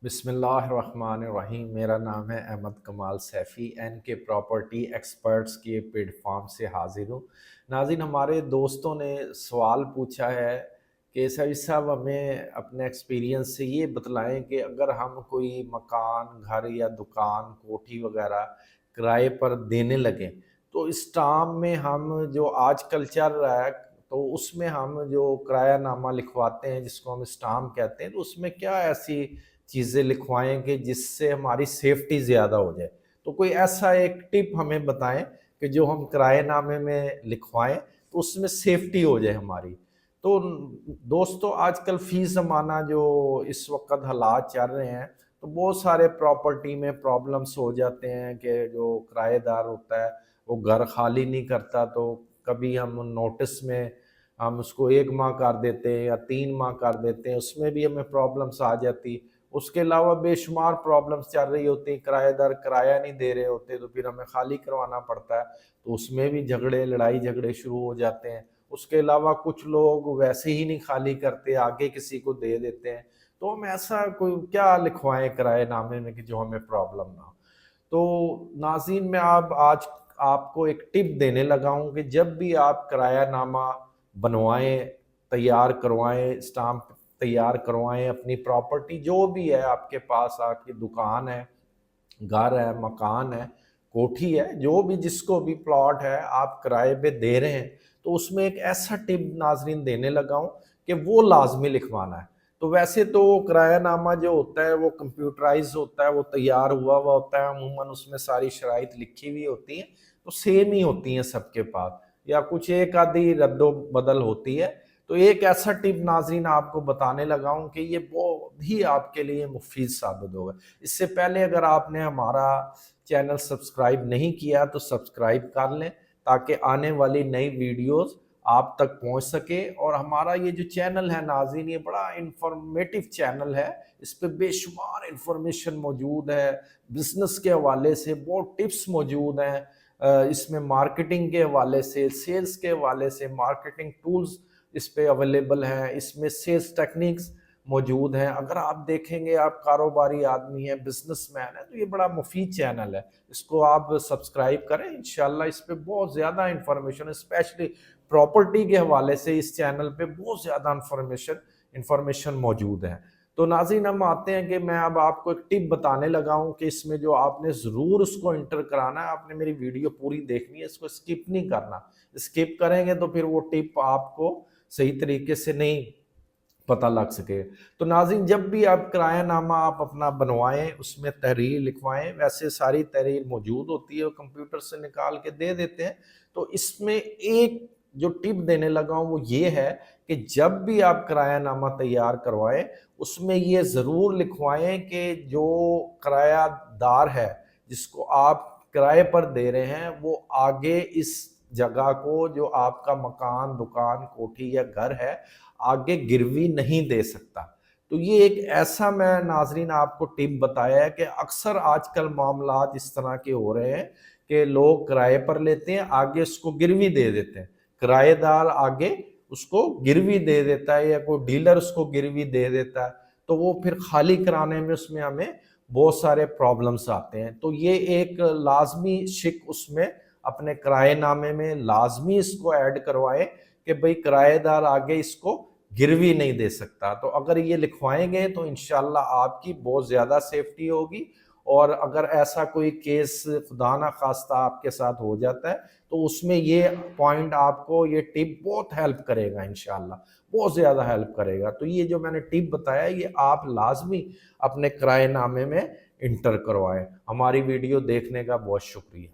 بسم اللہ الرحمن الرحیم۔ میرا نام ہے احمد کمال سیفی، این کے پراپرٹی ایکسپرٹس کے پلیٹ فارم سے حاضر ہوں۔ ناظرین، ہمارے دوستوں نے سوال پوچھا ہے کہ سیفی صاحب ہمیں اپنے ایکسپیرینس سے یہ بتلائیں کہ اگر ہم کوئی مکان، گھر یا دکان، کوٹھی وغیرہ کرائے پر دینے لگیں تو اس ٹائم میں ہم جو آج کل چل رہا ہے تو اس میں ہم جو کرایہ نامہ لکھواتے ہیں جس کو ہم اسٹامپ کہتے ہیں، تو اس میں کیا ایسی چیزیں لکھوائیں کہ جس سے ہماری سیفٹی زیادہ ہو جائے؟ تو کوئی ایسا ایک ٹپ ہمیں بتائیں کہ جو ہم کرائے نامے میں لکھوائیں تو اس میں سیفٹی ہو جائے ہماری۔ تو دوستو، آج کل فی زمانہ جو اس وقت حالات چل رہے ہیں تو بہت سارے پراپرٹی میں پرابلمس ہو جاتے ہیں کہ جو کرایہ دار ہوتا ہے وہ گھر خالی نہیں کرتا، تو کبھی ہم نوٹس میں ہم اس کو 1 ماہ کر دیتے ہیں یا 3 ماہ کر دیتے ہیں، اس میں بھی ہمیں پرابلمس آ جاتی۔ اس کے علاوہ بے شمار پرابلمس چل رہی ہوتی ہیں، کرایہ دار کرایہ نہیں دے رہے ہوتے تو پھر ہمیں خالی کروانا پڑتا ہے، تو اس میں بھی لڑائی جھگڑے شروع ہو جاتے ہیں۔ اس کے علاوہ کچھ لوگ ویسے ہی نہیں خالی کرتے، آگے کسی کو دے دیتے ہیں۔ تو ہم ایسا کوئی کیا لکھوائیں کرائے نامے میں کہ جو ہمیں پرابلم نہ ہو؟ تو ناظرین، میں آج آپ کو ایک ٹپ دینے لگا ہوں کہ جب بھی آپ کرایہ نامہ بنوائیں، تیار کروائیں، اسٹامپ تیار کروائیں، اپنی پراپرٹی جو بھی ہے آپ کے پاس، آپ کی دکان ہے، گھر ہے، مکان ہے، کوٹھی ہے، جو بھی جس کو بھی پلاٹ ہے آپ کرائے پہ دے رہے ہیں، تو اس میں ایک ایسا ٹپ ناظرین دینے لگا ہوں کہ وہ لازمی لکھوانا ہے۔ تو ویسے تو کرایہ نامہ جو ہوتا ہے وہ کمپیوٹرائز ہوتا ہے، وہ تیار ہوا ہوتا ہے، عموماً اس میں ساری شرائط لکھی ہوئی ہوتی ہیں، تو سیم ہی ہوتی ہیں سب کے پاس، یا کچھ ایک آدھی رد و بدل ہوتی ہے۔ تو ایک ایسا ٹپ ناظرین آپ کو بتانے لگا ہوں کہ یہ بہت ہی آپ کے لیے مفید ثابت ہوگا۔ اس سے پہلے اگر آپ نے ہمارا چینل سبسکرائب نہیں کیا تو سبسکرائب کر لیں تاکہ آنے والی نئی ویڈیوز آپ تک پہنچ سکے۔ اور ہمارا یہ جو چینل ہے ناظرین، یہ بڑا انفارمیٹیو چینل ہے، اس پہ بے شمار انفارمیشن موجود ہے، بزنس کے حوالے سے بہت ٹپس موجود ہیں، اس میں مارکیٹنگ کے حوالے سے، سیلز کے حوالے سے مارکیٹنگ ٹولز اس پہ اویلیبل ہیں، اس میں سیلز ٹیکنیکس موجود ہیں۔ اگر آپ دیکھیں گے، آپ کاروباری آدمی ہیں، بزنس مین ہیں، تو یہ بڑا مفید چینل ہے، اس کو آپ سبسکرائب کریں۔ انشاءاللہ اس پہ بہت زیادہ انفارمیشن، اسپیشلی پراپرٹی کے حوالے سے اس چینل پہ بہت زیادہ انفارمیشن موجود ہے۔ تو ناظرین، ہم آتے ہیں کہ میں اب آپ کو ایک ٹپ بتانے لگا ہوں کہ اس میں جو آپ نے ضرور اس کو انٹر کرانا ہے، آپ نے میری ویڈیو پوری دیکھنی ہے، اس کو اسکپ نہیں کرنا۔ اسکپ کریں گے تو پھر وہ ٹپ آپ کو صحیح طریقے سے نہیں پتہ لگ سکے۔ تو ناظرین، جب بھی آپ کرایہ نامہ آپ اپنا بنوائیں، اس میں تحریر لکھوائیں، ویسے ساری تحریر موجود ہوتی ہے، وہ کمپیوٹر سے نکال کے دے دیتے ہیں۔ تو اس میں ایک جو ٹپ دینے لگا ہوں وہ یہ ہے کہ جب بھی آپ کرایہ نامہ تیار کروائیں، اس میں یہ ضرور لکھوائیں کہ جو کرایہ دار ہے جس کو آپ کرائے پر دے رہے ہیں، وہ آگے اس جگہ کو، جو آپ کا مکان، دکان، کوٹھی یا گھر ہے، آگے گروی نہیں دے سکتا۔ تو یہ ایک ایسا میں ناظرین آپ کو ٹپ بتایا ہے کہ اکثر آج کل معاملات اس طرح کے ہو رہے ہیں کہ لوگ کرائے پر لیتے ہیں، آگے اس کو گروی دے دیتے ہیں، کرایہ دار آگے اس کو گروی دے دیتا ہے یا کوئی ڈیلر اس کو گروی دے دیتا ہے، تو وہ پھر خالی کرانے میں اس میں ہمیں بہت سارے پرابلمس آتے ہیں۔ تو یہ ایک لازمی شک اس میں اپنے کرائے نامے میں لازمی اس کو ایڈ کروائے کہ بھئی کرایہ دار آگے اس کو گروی نہیں دے سکتا۔ تو اگر یہ لکھوائیں گے تو انشاءاللہ آپ کی بہت زیادہ سیفٹی ہوگی، اور اگر ایسا کوئی کیس خدا نہ خواستہ آپ کے ساتھ ہو جاتا ہے تو اس میں یہ پوائنٹ آپ کو، یہ ٹپ بہت ہیلپ کرے گا، انشاءاللہ بہت زیادہ ہیلپ کرے گا۔ تو یہ جو میں نے ٹپ بتایا، یہ آپ لازمی اپنے کرائے نامے میں انٹر کروائیں۔ ہماری ویڈیو دیکھنے کا بہت شکریہ۔